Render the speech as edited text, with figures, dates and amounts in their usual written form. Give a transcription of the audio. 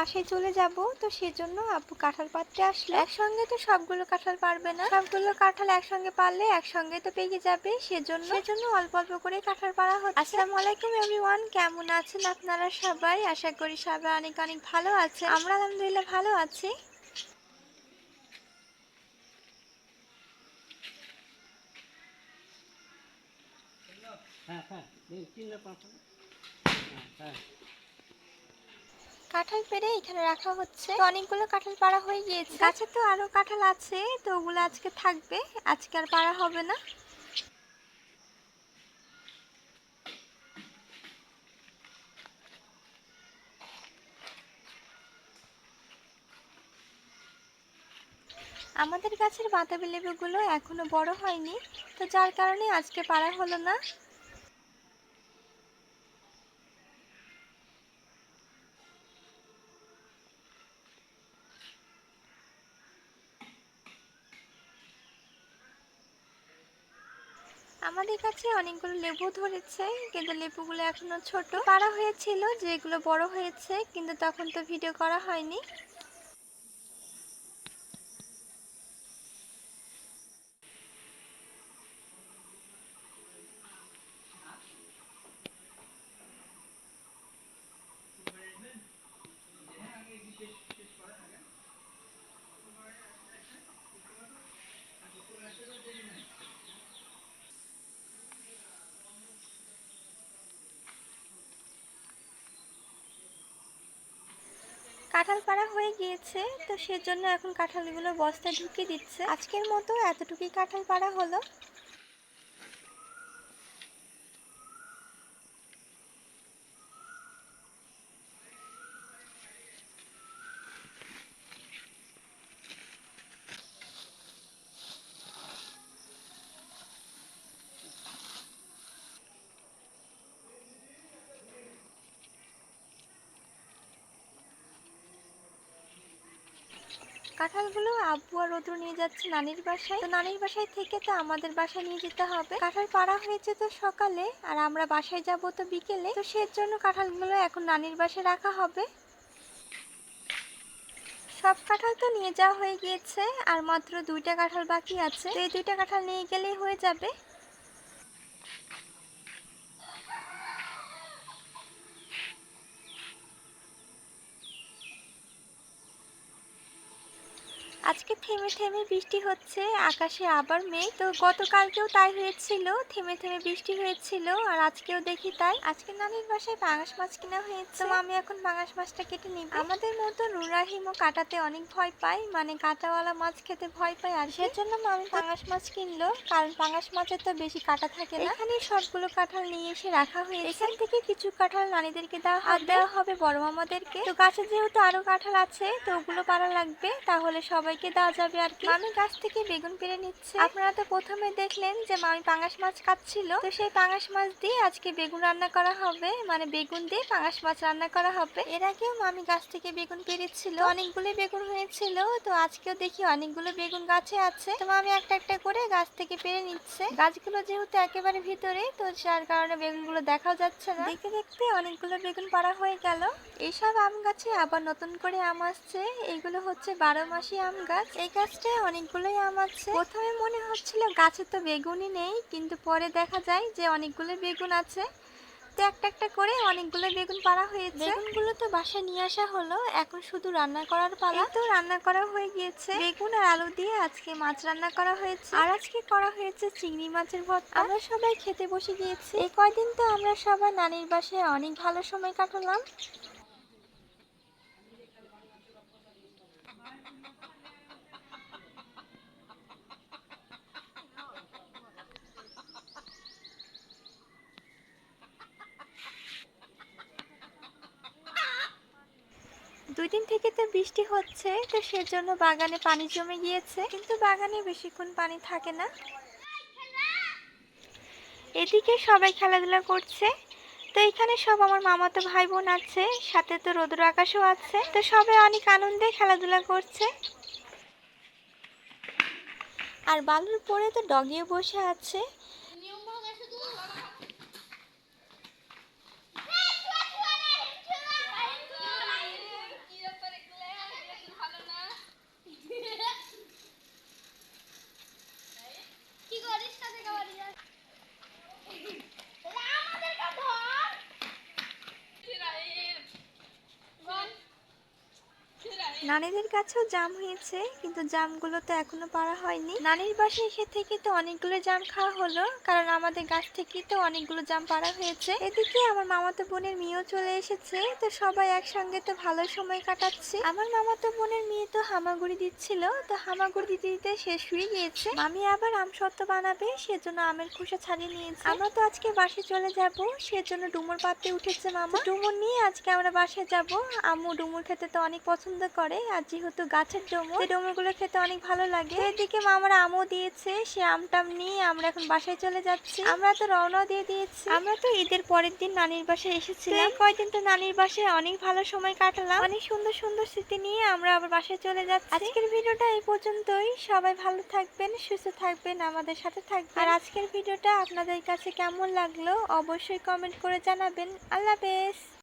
বাসায় চলে যাব, তো সেজন্য আব্বু কাঁঠাল পাড়তে আসলো। একসঙ্গে তো সবগুলো কাঁঠাল পারবে না, সবগুলো কাঁঠাল একসঙ্গে পারলে একসঙ্গে তো পেকে যাবে, সেজন্য অল্প অল্প করে কাঁঠাল পাড়া হচ্ছে। আসসালামু আলাইকুম এভরিওয়ান, কেমন আছেন আপনারা সবাই? আশা করি সবাই অনেক অনেক ভালো আছে। আমরা আলহামদুলিল্লাহ ভালো আছি। কাঁঠাল পেড়ে এখানে রাখা হচ্ছে, তো অনেকগুলো কাঁঠাল পাড়া হয়ে গিয়েছে। গাছে তো আরো কাঁঠাল আছে, তো ওগুলো আজকে থাকবে, আজকে আর পাড়া হবে না। আমাদের গাছের বাতাবি লেবুগুলো এখনো বড় হয়নি, তো যার কারণে আজকে পাড়া হলো না। আমাদের কাছে অনেকগুলো লেবু ধরেছে, কিন্তু লেবুগুলো এখনো ছোট। পাড়া হয়েছিল যেগুলো বড় হয়েছে, কিন্তু তখন তো ভিডিও করা হয়নি। কাঁঠাল পাড়া হয়ে গিয়েছে, তো সেজন্য এখন কাঁঠালগুলো বস্তায় ঢুকিয়ে দিচ্ছে। আজকের মতো এতটুকুই কাঁঠাল পাড়া হলো। কাঁঠালগুলো আব্বু আর রোদ্রু নিয়ে যাচ্ছে নানির বাসায়, তো নানির বাসায় থেকে তো আমাদের বাসায় নিয়ে যেতে হবে। কাঁঠাল পাড়া হয়েছে তো সকালে, আর আমরা বাসায় যাব তো বিকেলে, তো সেজন্য কাঁঠালগুলো এখন নানির বাসায় রাখা হবে। সব কাঁঠাল তো নিয়ে যাওয়া হয়ে গিয়েছে, আর মাত্র 2টা কাঁঠাল বাকি আছে, তো এই 2টা কাঁঠাল নিয়ে গেলেই হয়ে যাবে। আজকে থেমে থেমে বৃষ্টি হচ্ছে, আকাশে আবার মেঘ। তো গতকালকেও তাই হয়েছিল, থেমে থেমে বৃষ্টি হয়েছিল, আর আজকেও দেখি তাই। আজকে নানির বাসায় পাঙাশ মাছ কিনা হয়েছে, তো আমি এখন পাঙাশ মাছটা কেটে নিব। আমাদের মতো নুরাহিমও কাটাতে অনেক ভয় পায়, মানে কাঁটাওয়ালা মাছ খেতে ভয় পায়, আর সেজন্য আমি পাঙাশ মাছ কিনলো, কারণ পাঙাশ মাছের তো বেশি কাঁটা থাকে না। এখানে সবগুলো কাঁঠাল নিয়ে এসে রাখা হয়েছে। এখান থেকে কিছু কাঁঠাল নানিদেরকে দেওয়া হবে বড় মামাদেরকে। তো গাছে যেহেতু আরো কাঁঠাল আছে, তো ওগুলো পাড়া লাগবে, তাহলে সবাইকে দেওয়া যাবে আর কি। মামি গাছ থেকে বেগুন পেড়ে নিচ্ছে। আপনারা তো প্রথমে দেখলেন যে মামি পাঙাশ মাছ কাটছিল, তো সেই পাঙাশ মাছ দিয়ে আজকে বেগুন রান্না করা হবে, মানে বেগুন দিয়ে পাঙাশ মাছ রান্না করা হবে। এর আগেও মামি গাছ থেকে বেগুন পেড়েছিল, অনেকগুলো বেগুন হয়েছিল, তো আজকেও দেখি অনেকগুলো বেগুন গাছে আছে, তো মামি একটা একটা করে গাছ থেকে পেড়ে নিচ্ছে। গাছগুলো যেহেতু একেবারে ভিতরে, তো যার কারণে বেগুনগুলো দেখাও যাচ্ছে না। দেখতে দেখতে অনেকগুলো বেগুন পাড়া হয়ে গেল। এইসব আম গাছে আবার নতুন করে আম আসছে, এগুলো হচ্ছে 12 মাসি আম গাছ। এই গাছটায় অনেকগুলোই আম আছে। প্রথমে মনে হচ্ছিল গাছে তো বেগুনই নেই, কিন্তু পরে দেখা যায় যে অনেকগুলো বেগুন আছে, তো একটা একটা করে অনেকগুলো বেগুন পাড়া হয়েছে। বেগুনগুলো তো বাসায় নিয়ে আসা হলো, এখন শুধু রান্না করার পালা। তো রান্না করা হয়ে গিয়েছে, বেগুন আর আলু দিয়ে আজকে মাছ রান্না করা হয়েছে, আর আজকে করা হয়েছে চিংড়ি মাছের ভর্তা। আমরা সবাই খেতে বসে গিয়েছি। এই কয়দিন তো আমরা সবাই নানির বাসায় অনেক ভালো সময় কাটালাম। 2 দিন থেকে তো বৃষ্টি হচ্ছে, তো সেজন্য বাগানে পানি জমে গিয়েছে, কিন্তু বাগানে বেশিক্ষণ পানি থাকে না। এদিকে সবাই খেলাধুলা করছে, তো এখানে সব আমার মামাতো ভাই বোন আছে, সাথে তো রোদ্র আকাশও আছে, তো সবাই অনেক আনন্দে খেলাধুলা করছে। আর বালুর পরে তো ডগিও বসে আছে। নানিদের কাছেও জাম হয়েছে, কিন্তু জামগুলো তো এখনো পাড়া হয়নি। নানির বাসায় এসে থেকে তো অনেকগুলো জাম খাওয়া হলো, কারণ আমাদের গাছ থেকে তো অনেকগুলো জাম পাড়া হয়েছে। এদিকে আমার মামাতো বোনের মেয়েও চলে এসেছে, তো সবাই একসঙ্গে তো ভালো সময় কাটাচ্ছে। আমার মামাতো বোনের মেয়ে তো হামাগুড়ি দিচ্ছিল, তো হামাগুড়ি দিতে দিতে সে শুয়ে গিয়েছে। মামি আবার আমসত্ত্ব বানাবে, সেজন্য আমের খোসা ছাড়িয়ে নিয়েছে। আমরা তো আজকে বাসে চলে যাব, সেজন্য ডুমুর পাড়তে উঠেছে মামা। ডুমুর নিয়ে আজকে আমরা বাসায় যাব। আম্মু ডুমুর খেতে তো অনেক পছন্দ করে, আর যেহেতু গাছের ডুমুর, ডুমুরগুলো খেতে অনেক ভালো লাগে। এদিকে মামার আমও দিয়েছে, সে আমটাম নিয়ে আমরা এখন বাসায় চলে যাচ্ছি। আমরা তো রওনা দিয়ে দিয়েছি। আমরা তো ঈদের পরের দিন নানির বাসায় এসেছিলাম। কয়দিন তো নানির বাসায় অনেক ভালো সময় কাটালাম, অনেক সুন্দর সুন্দর স্মৃতি নিয়ে আমরা আবার বাসায় চলে যাচ্ছি। আজকের ভিডিওটা এই পর্যন্তই। সবাই ভালো থাকবেন, সুস্থ থাকবেন, আমাদের সাথে থাকবেন। আর আজকের ভিডিওটা আপনাদের কাছে কেমন লাগলো অবশ্যই কমেন্ট করে জানাবেন। আল্লাহ হাফেজ।